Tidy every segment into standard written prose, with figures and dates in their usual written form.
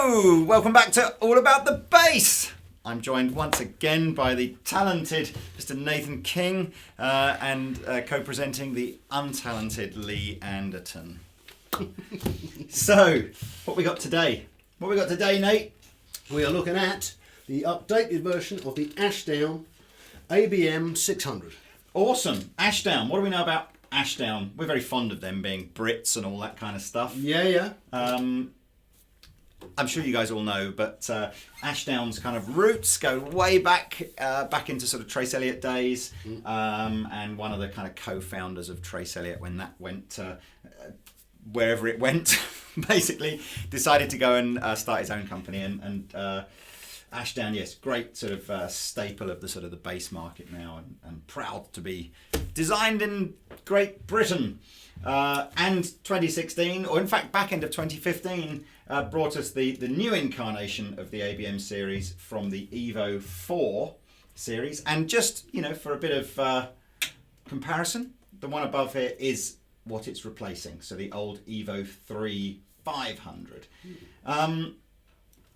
Hello! Welcome back to All About the Bass. I'm joined once again by the talented Mr. Nathan King and co-presenting the untalented Lee Anderton. So, what we got today? What we got today, Nate? We are looking at the updated version of the Ashdown ABM 600. Awesome. Ashdown. What do we know about Ashdown? We're very fond of them being Brits and all that kind of stuff. Yeah. I'm sure you guys all know, but Ashdown's kind of roots go way back into sort of Trace Elliot days, and one of the kind of co-founders of Trace Elliot, when that went wherever it went, basically decided to go and start his own company. And Ashdown, yes, great sort of staple of the sort of the bass market now, and proud to be designed in Great Britain. And 2016, or in fact back end of 2015, brought us the new incarnation of the ABM series from the EVO 4 series. And just, you know, for a bit of comparison, the one above here is what it's replacing. So the old EVO 3 500.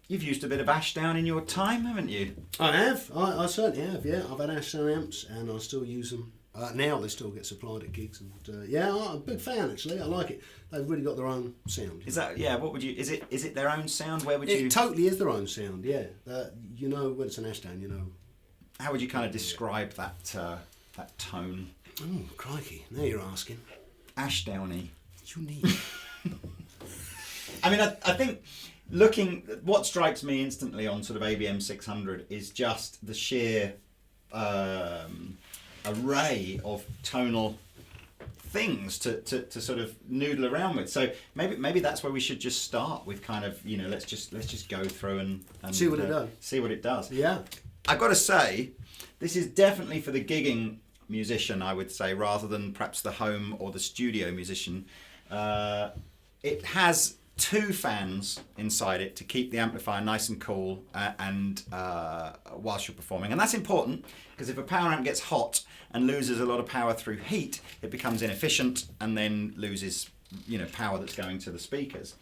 You've used a bit of Ashdown in your time, haven't you? I have. I certainly have, yeah. I've had Ashdown amps and I still use them. Now they still get supplied at gigs, and yeah, I'm a big fan actually. I like it. They've really got their own sound. Is that, yeah? What would you? Is it their own sound? Where would you? It totally is their own sound. Yeah, you know when it's an Ashdown, you know. How would you kind of describe that that tone? Oh crikey! Now you're asking. Ashdowny. Unique. I mean, I think what strikes me instantly on sort of ABM 600 is just the sheer array of tonal things to sort of noodle around with. So maybe that's where we should just start with, kind of, you know, let's just go through and see what it does. See what it does. Yeah. I've got to say, this is definitely for the gigging musician, I would say, rather than perhaps the home or the studio musician. It has 2 fans inside it to keep the amplifier nice and cool and whilst you're performing, and that's important because if a power amp gets hot and loses a lot of power through heat, it becomes inefficient and then loses, you know, power that's going to the speakers.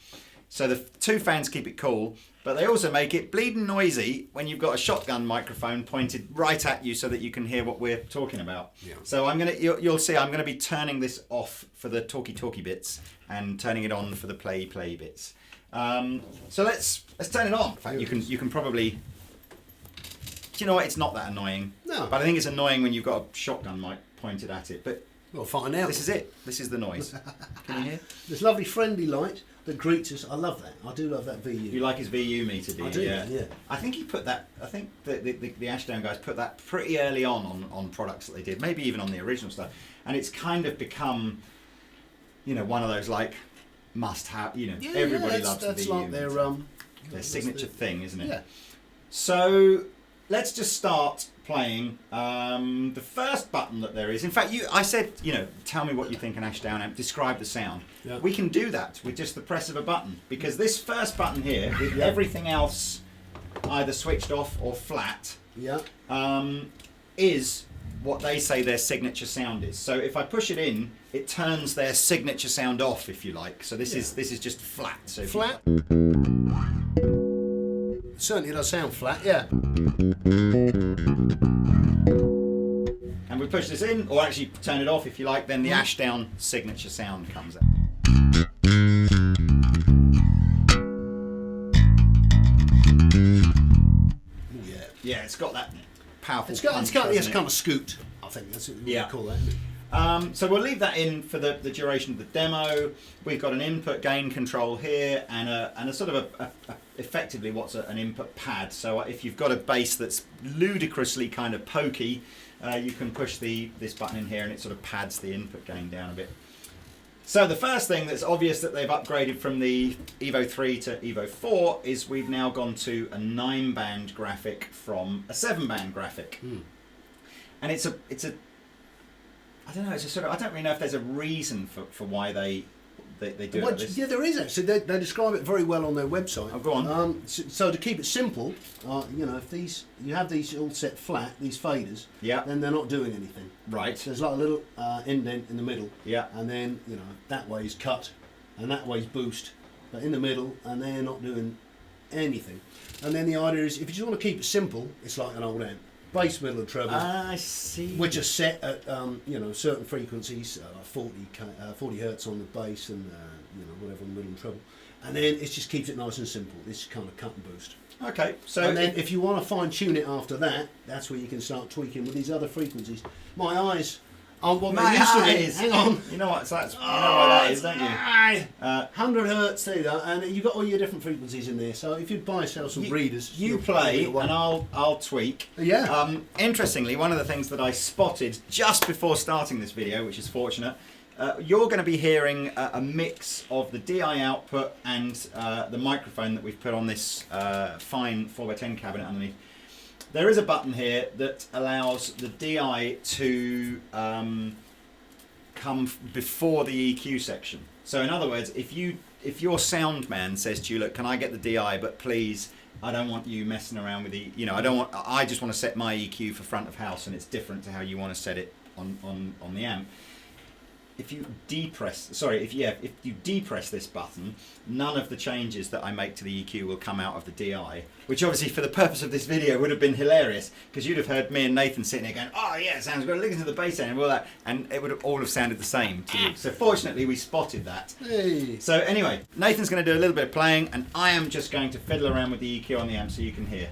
So the 2 fans keep it cool, but they also make it bleeding noisy when you've got a shotgun microphone pointed right at you so that you can hear what we're talking about. Yeah. So you'll see I'm gonna be turning this off for the talky bits and turning it on for the play bits. So let's turn it on. In fact, you can probably. Do you know what? It's not that annoying. No. But I think it's annoying when you've got a shotgun mic pointed at it. But we'll find out. This is it. This is the noise. Can you hear? This lovely friendly light that greets us. I love that. I do love that VU. You like his VU meter, do you? I do. Yeah. I think he put that. I think the Ashdown guys put that pretty early on products that they did. Maybe even on the original stuff. And it's kind of become, you know, one of those like must-have. You know, everybody loves the VU. That's like their signature thing, isn't it? Yeah. So let's just start playing the first button that there is. In fact, I said, you know, tell me what you think an Ashdown amp, describe the sound. Yeah. We can do that with just the press of a button, because this first button here, with everything else either switched off or flat, is what they say their signature sound is. So if I push it in, it turns their signature sound off, if you like. So this is just flat. So flat. Certainly does sound flat, yeah. And we push this in, or actually turn it off if you like, then the Ashdown signature sound comes out. Yeah, it's got that powerful punch. It's kind of scoot, I think that's what we call that. So we'll leave that in for the duration of the demo. We've got an input gain control here and a sort of effectively what's an input pad. So if you've got a bass that's ludicrously kind of pokey, you can push this button in here and it sort of pads the input gain down a bit. So the first thing that's obvious that they've upgraded from the EVO 3 to EVO 4 is we've now gone to a 9-band graphic from a 7-band graphic. And it's a I don't know, it's a sort of, I don't really know if there's a reason for why they do it. Yeah, there is actually. They describe it very well on their website. Oh, go on. So to keep it simple, you know, if you have these all set flat, these faders, then they're not doing anything. Right. So there's like a little indent in the middle. Yeah. And then, you know, that way's cut, and that way's boost, but in the middle, and they're not doing anything. And then the idea is, if you just want to keep it simple, it's like an old amp. Bass, middle and treble. I see. Which are set at certain frequencies, like 40 hertz on the bass and whatever on the middle and treble. And then it just keeps it nice and simple. It's kind of cut and boost. Okay, so and then if you want to fine tune it after that, that's where you can start tweaking with these other frequencies. My eyes aren't what they used to be. Hang on. You know what? So that's, you know what that is, don't you? 100 hertz, there you go, and you've got all your different frequencies in there. So if you buy yourself some readers, you play, and I'll tweak. Yeah. Interestingly, one of the things that I spotted just before starting this video, which is fortunate, you're going to be hearing a mix of the DI output and the microphone that we've put on this fine 4x10 cabinet underneath. There is a button here that allows the DI to come before the EQ section. So in other words, if your sound man says to you, look, can I get the DI, but please, I don't want you messing around with the, I just want to set my EQ for front of house, and it's different to how you want to set it on the amp. If you depress this button, none of the changes that I make to the EQ will come out of the DI, which obviously for the purpose of this video would have been hilarious, because you'd have heard me and Nathan sitting there going, oh yeah, it sounds good, listen to the bass end and all that, and it would have all have sounded the same to you. So fortunately we spotted that. Hey. So anyway, Nathan's going to do a little bit of playing, and I am just going to fiddle around with the EQ on the amp so you can hear.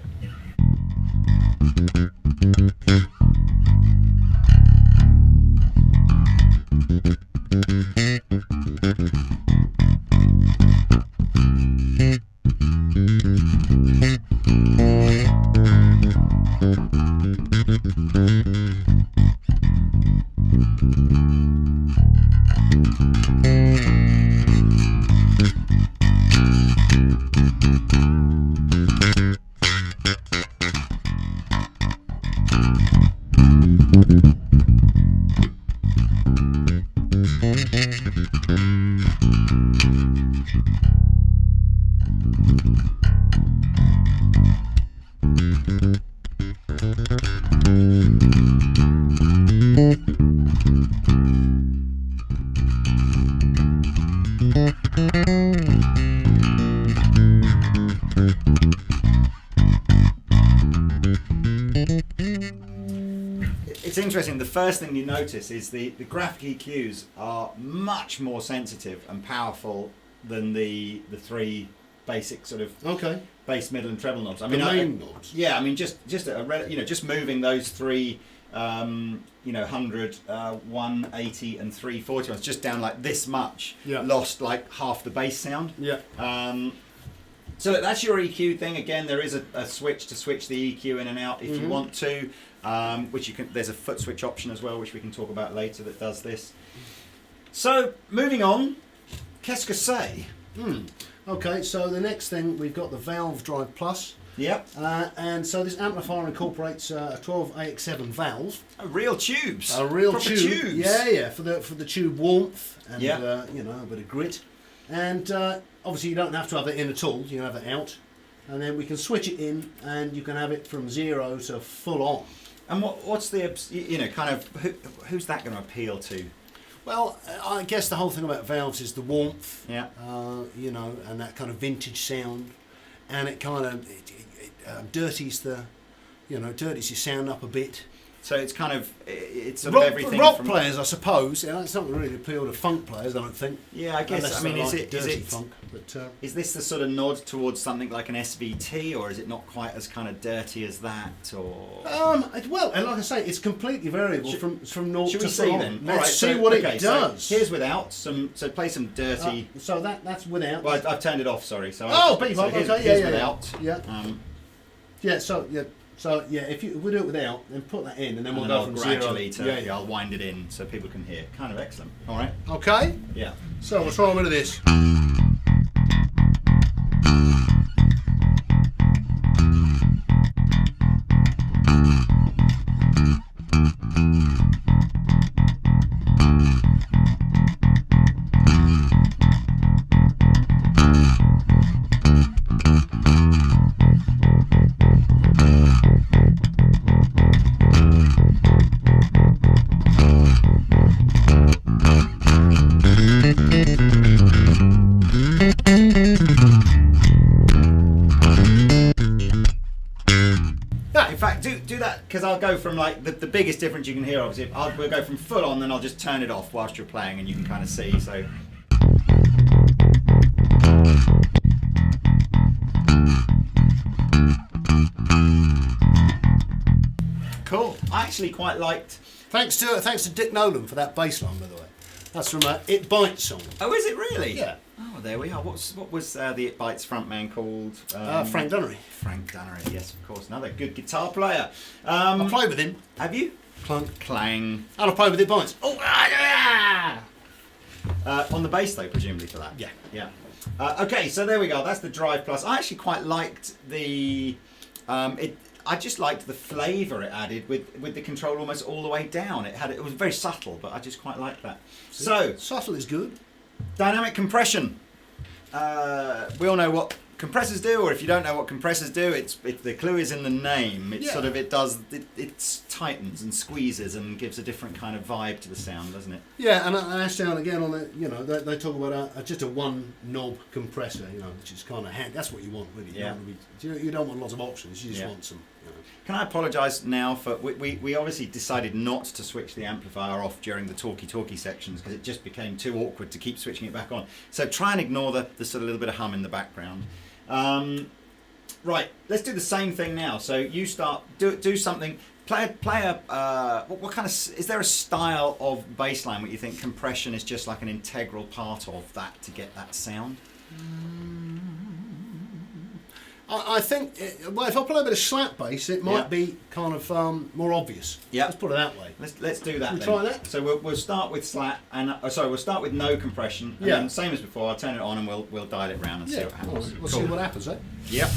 It's interesting, the first thing you notice is the graphic EQs are much more sensitive and powerful than the three basic sort of bass, middle and treble knobs. I mean, main knobs. Yeah, I mean just moving those three 100, 180 and 340 ones just down like this much, lost like half the bass sound. So that's your EQ thing. Again, there is a switch to switch the EQ in and out if you want to, which you can. There's a foot switch option as well, which we can talk about later, that does this. So moving on, qu'est-ce que c'est? Okay, so the next thing, we've got the Valve Drive Plus. Yep. And so this amplifier incorporates a 12 AX7 valve. Real tubes. A real proper tube. Tubes. Yeah, for the tube warmth and a bit of grit. And obviously you don't have to have it in at all. You can have it out, and then we can switch it in, and you can have it from 0 to full on. And what's the who's that going to appeal to? Well, I guess the whole thing about valves is the warmth. Yeah. And that kind of vintage sound, and it kind of dirties the, dirties your sound up a bit. So it's kind of, it's sort rock, of everything rock from players, I suppose. It's not really appeal to funk players, I don't think. Yeah, I guess. Unless I mean, they is like it dirty funk? But is this the sort of nod towards something like an SVT, or is it not quite as kind of dirty as that? Or well, and like I say, it's completely variable from 0 to should we full see on. then? Let's see what it does. So here's without so play some dirty. So that's without. Well, I've turned it off. Sorry. So beg so your pardon. Okay, here's without. So if we do it without, then put that in, and then we'll go from gradually 0. I'll wind it in so people can hear. Kind of excellent. All right. Okay. Yeah. So we'll try a bit of this. because I'll go from like the biggest difference you can hear, obviously, we'll go from full on, then I'll just turn it off whilst you're playing, and you can kind of see. So. Cool. I actually quite liked. Thanks to Dick Nolan for that bass line, by the way. That's from It Bites song. Oh, is it really? Yeah. Oh, there we are. What was the It Bites frontman called? Frank Dunnery. Frank Dunnery, yes, of course. Another good guitar player. I played with him. Have you? Clunk. Clang. And I played with It Bites. Oh, on the bass, though, presumably for that. Yeah. Yeah. Okay, so there we go. That's the Drive Plus. I actually quite liked the. I just liked the flavour it added with the control almost all the way down. It was very subtle, but I just quite liked that. So subtle is good. Dynamic compression. We all know what compressors do, or if you don't know what compressors do, the clue is in the name. It sort of it tightens and squeezes and gives a different kind of vibe to the sound, doesn't it? Yeah, and Ashdown again on it. You know, they talk about just a one knob compressor. You know, which is kind of handy. That's what you want, really. Yeah. You don't want lots of options. You just want some. You know. Can I apologise now for we obviously decided not to switch the amplifier off during the talky sections because it just became too awkward to keep switching it back on. So try and ignore the sort of little bit of hum in the background. Right, let's do the same thing now. So you start do something. Play a what kind of, is there a style of bass line where you think compression is just like an integral part of that to get that sound? I think, well, if I play a bit of slap bass, it might be kind of more obvious. Yeah. Let's put it that way. Let's do that. Can we then. try that? So we'll start with slap, and we'll start with no compression. And then same as before. I'll turn it on and we'll dial it round and see what happens. We'll see what happens, eh? Yep.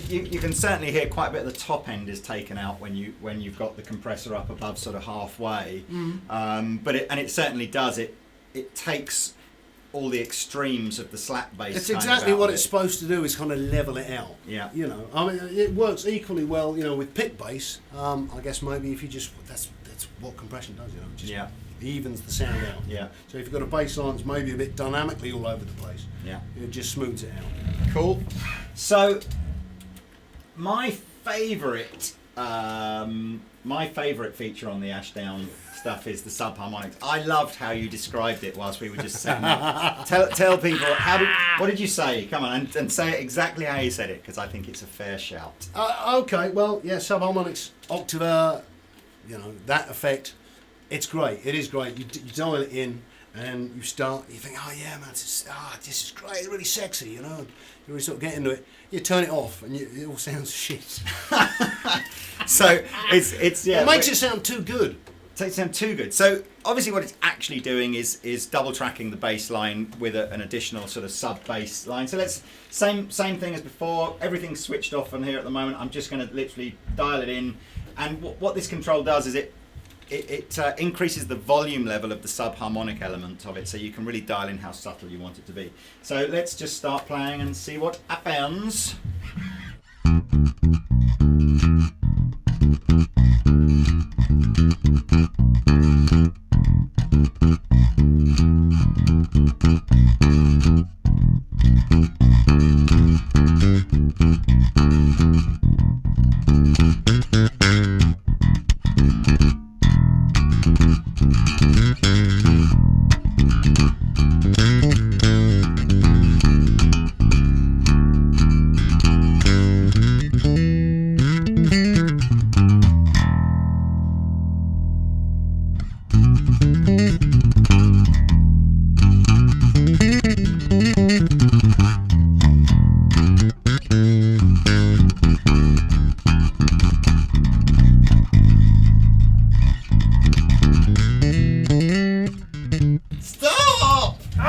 You can certainly hear quite a bit of the top end is taken out when you've got the compressor up above sort of halfway. But it certainly does. It takes all the extremes of the slap bass. It's exactly what it's supposed to do, is kind of level it out. Yeah. You know, I mean, it works equally well, you know, with pick bass. I guess maybe if you just, that's what compression does, you know, just evens the sound out. Yeah. So if you've got a bass line that's maybe a bit dynamically all over the place, it just smooths it out. Cool. So my favourite feature on the Ashdown stuff is the subharmonics. I loved how you described it whilst we were just saying that. Tell people, what did you say? Come on, and say it exactly how you said it, because I think it's a fair shout. Okay, well, yeah, subharmonics, octave, you know, that effect, it's great. It is great. You dial it in, and you think, oh yeah, man, this is great, it's really sexy, you know. You really sort of get into it. You turn it off, and it all sounds shit. So it's it makes it sound too good. It sounds too good. So obviously, what it's actually doing is double tracking the bass line with an additional sort of sub bass line. So let's same thing as before. Everything's switched off on here at the moment. I'm just going to literally dial it in, and what this control does is it increases the volume level of the subharmonic element of it, so you can really dial in how subtle you want it to be. So let's just start playing and see what happens.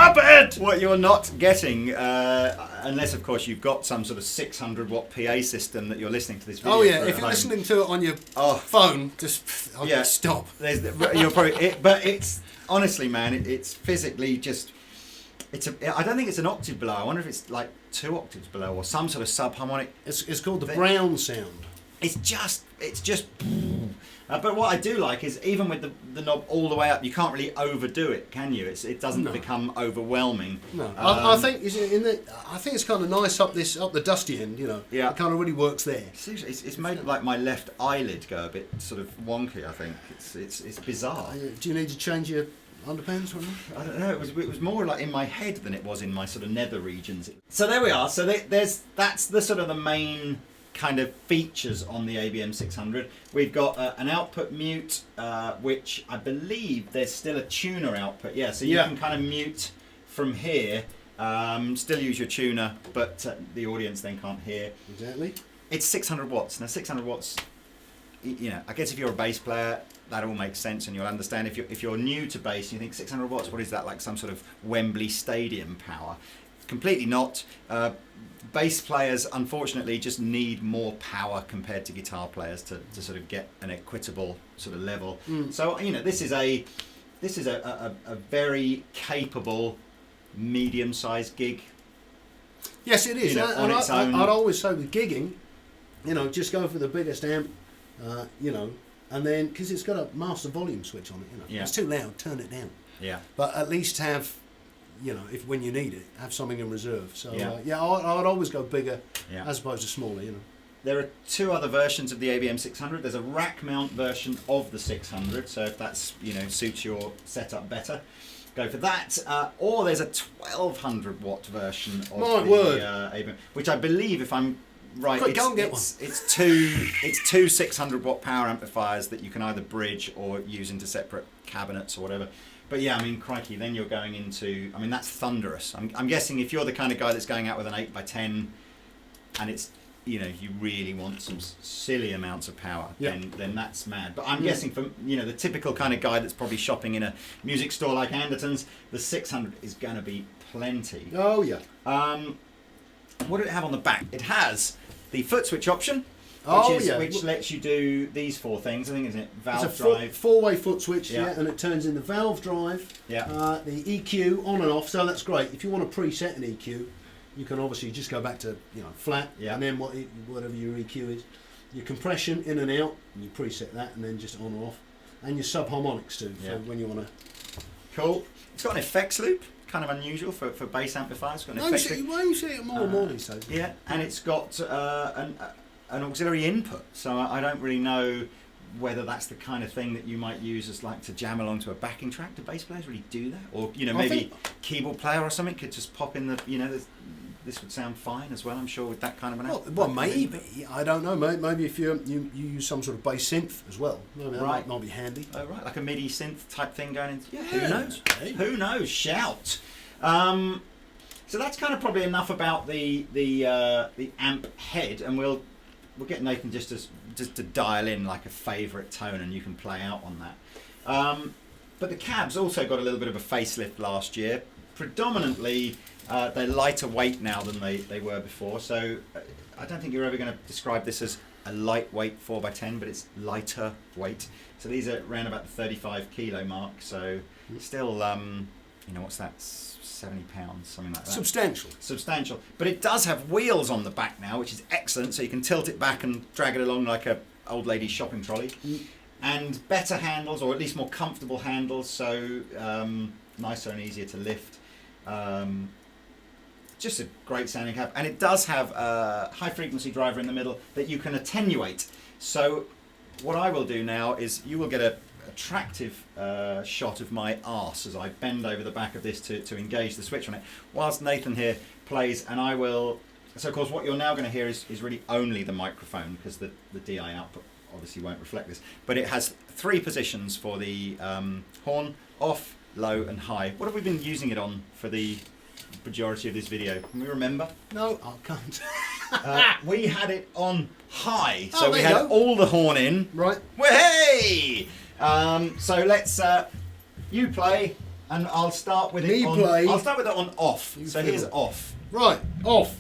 Muppet! What you're not getting, unless of course you've got some sort of 600 watt PA system that you're listening to this video. Oh yeah, through if at you're home. listening to it on your phone, just stop. You're probably, but it's honestly, man, it's physically just. I don't think it's an octave below. I wonder if it's like 2 octaves below or some sort of subharmonic. It's called the Brown sound. It's just. But what I do like is even with the knob all the way up, you can't really overdo it, can you? It doesn't become overwhelming. No, I think it's kind of nice up the dusty end. You know, yeah, it kind of really works there. It's made like my left eyelid go a bit sort of wonky. I think it's bizarre. Do you need to change your underpants or anything? I don't know. It was more like in my head than it was in my sort of nether regions. So there we are. So that's the sort of the main kind of features on the ABM 600. We've got an output mute, which I believe there's still a tuner output. Yeah, so you can kind of mute from here, still use your tuner, but the audience then can't hear. Exactly. It's 600 watts. Now 600 watts, you know, I guess if you're a bass player, that all makes sense and you'll understand. If you're new to bass, you think 600 watts, what is that, like some sort of Wembley Stadium power? Completely not. Bass players, unfortunately, just need more power compared to guitar players to sort of get an equitable sort of level. So, you know, this is a very capable medium-sized gig. Yes, it is. You know, on its own. I'd always say with gigging, you know, just go for the biggest amp, you know, and then because it's got a master volume switch on it, you know, if it's too loud, turn it down. Yeah. But at least have, you know, if when you need it, have something in reserve. So yeah, I'd always go bigger as opposed to smaller. You know. There are 2 other versions of the ABM 600. There's a rack mount version of the 600. So if that's, you know, suits your setup better, go for that. Or there's a 1200 watt version of ABM, which I believe, if I'm right, go and get one. It's two 600 watt power amplifiers that you can either bridge or use into separate cabinets or whatever. But yeah, I mean, crikey, then you're going into, I mean, that's thunderous. I'm guessing if you're the kind of guy that's going out with an 8x10 and it's, you know, you really want some silly amounts of power, then that's mad. But I'm guessing for, you know, the typical kind of guy that's probably shopping in a music store like Andertons, the 600 is going to be plenty. Oh, yeah. What did it have on the back? It has the foot switch option. Which lets you do these 4 things. I think it's valve drive. It's a 4-way foot switch, and it turns in the valve drive, the EQ on and off. So that's great. If you want to preset an EQ, you can obviously just go back to, you know, flat, and then whatever your EQ is. Your compression in and out, and you preset that, and then just on and off, and your subharmonics too, for when you want to. Cool. It's got an effects loop. Kind of unusual for bass amplifiers. It's got an effects loop. Why you see it more and more these days? Yeah, and it's got an auxiliary input, so I don't really know whether that's the kind of thing that you might use as like to jam along to a backing track. Do bass players really do that? Or, you know, maybe keyboard player or something could just pop in the, you know, this would sound fine as well, I'm sure, with that kind of an amp. Well, maybe. I don't know. Maybe if you use some sort of bass synth as well. Maybe that might be handy. Oh, right, like a MIDI synth type thing going in. Yeah. Who knows? Hey. Who knows? Shout. So that's kind of probably enough about the amp head, and we'll get Nathan just to dial in like a favourite tone, and you can play out on that. But the cabs also got a little bit of a facelift last year. Predominantly, they're lighter weight now than they were before. So I don't think you're ever going to describe this as a lightweight 4x10, but it's lighter weight. So these are around about the 35 kilo mark. So still, you know, what's that? 70 pounds, something like that. Substantial. But it does have wheels on the back now, which is excellent. So you can tilt it back and drag it along like a old lady's shopping trolley. And better handles, or at least more comfortable handles. So nicer and easier to lift. Just a great sounding cab. And it does have a high frequency driver in the middle that you can attenuate. So what I will do now is you will get a attractive shot of my arse as I bend over the back of this to engage the switch on it, whilst Nathan here plays, and I will. So of course what you're now going to hear is really only the microphone, because the DI output obviously won't reflect this, but it has 3 positions for the horn: off, low and high. What have we been using it on for the majority of this video? Can we remember? No, I can't. We had it on high, so we had all the horn in. Right. Hey! So let's, you play, And I'll start with Me it on. play. I'll start with it on off. You So here's fiddle. off. Right, off.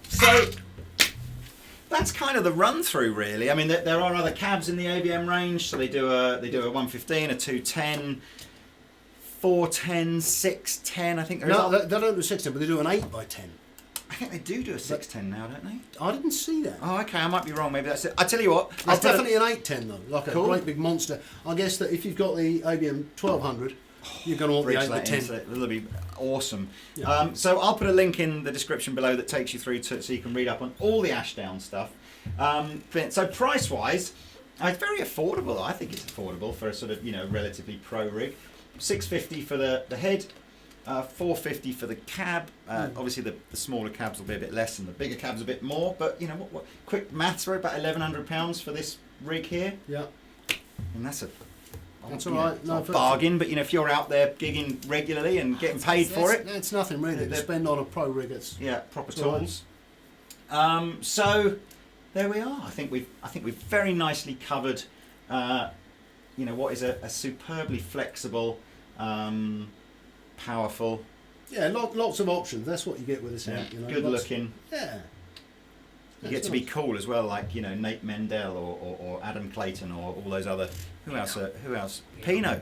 So that's kind of the run through, really. I mean, there are other cabs in the ABM range. So they do a 115, a 210, 410, 610. I think there is. No, they don't do a 610, but they do an 8x10. I think they do a 610 now, don't they? I didn't see that. Oh, okay. I might be wrong. Maybe that's it. I tell you what. It's definitely an 810 though, like Cool. a great big monster. I guess that if you've got the ABM 1200, you're going to want the Bridge 8 that in, to so 10. it'll be awesome. Yeah. So I'll put a link in the description below that takes you through to so you can read up on all the Ashdown stuff. So price wise, it's very affordable. I think it's affordable for a sort of relatively pro rig. $650 for the head, $450 for the cab. Obviously the smaller cabs will be a bit less and the bigger cabs a bit more. But what quick maths, we're about £1,100 for this rig here, Yeah, and that's a that's all right. No, bargain, but if you're out there gigging regularly and getting paid for it, That's nothing really to spend on a pro rig. proper It's all right. tools. So there we are. I think we've very nicely covered, what is a superbly flexible, powerful, Yeah, lots of options. That's what you get with this amp. good lots- looking. Yeah. You get to be cool as well, like Nate Mendel or Adam Clayton or all those other. Who else? Pino,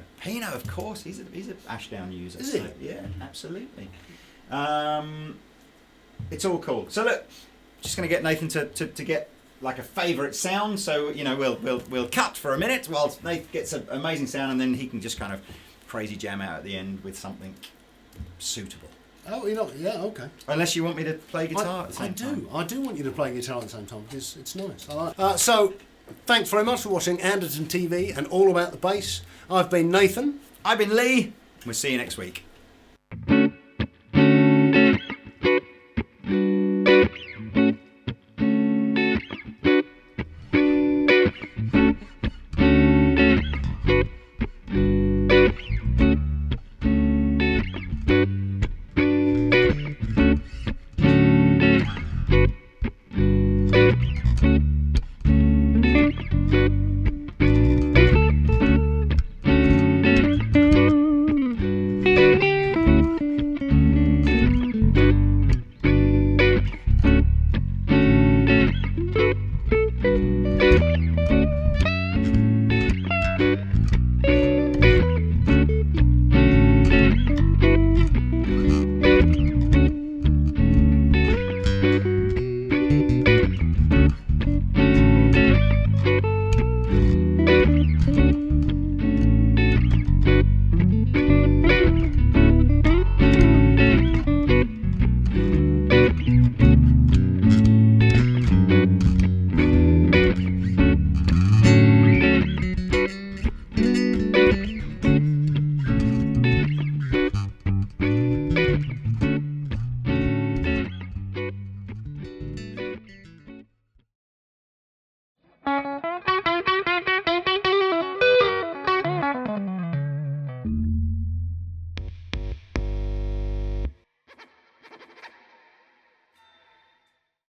of course. He's a Ashdown user. Is he? So, yeah, absolutely. It's all cool. So look, just going to get Nathan to get like a favourite sound. So we'll cut for a minute while Nathan gets an amazing sound, and then he can just kind of crazy jam out at the end with something suitable. Oh, you're not. Yeah, okay. Unless you want me to play guitar at the same time. I do want you to play guitar at the same time because it's nice. I like. So, thanks very much for watching Anderton TV and all about the bass. I've been Nathan. I've been Lee. We'll see you next week. Thank you.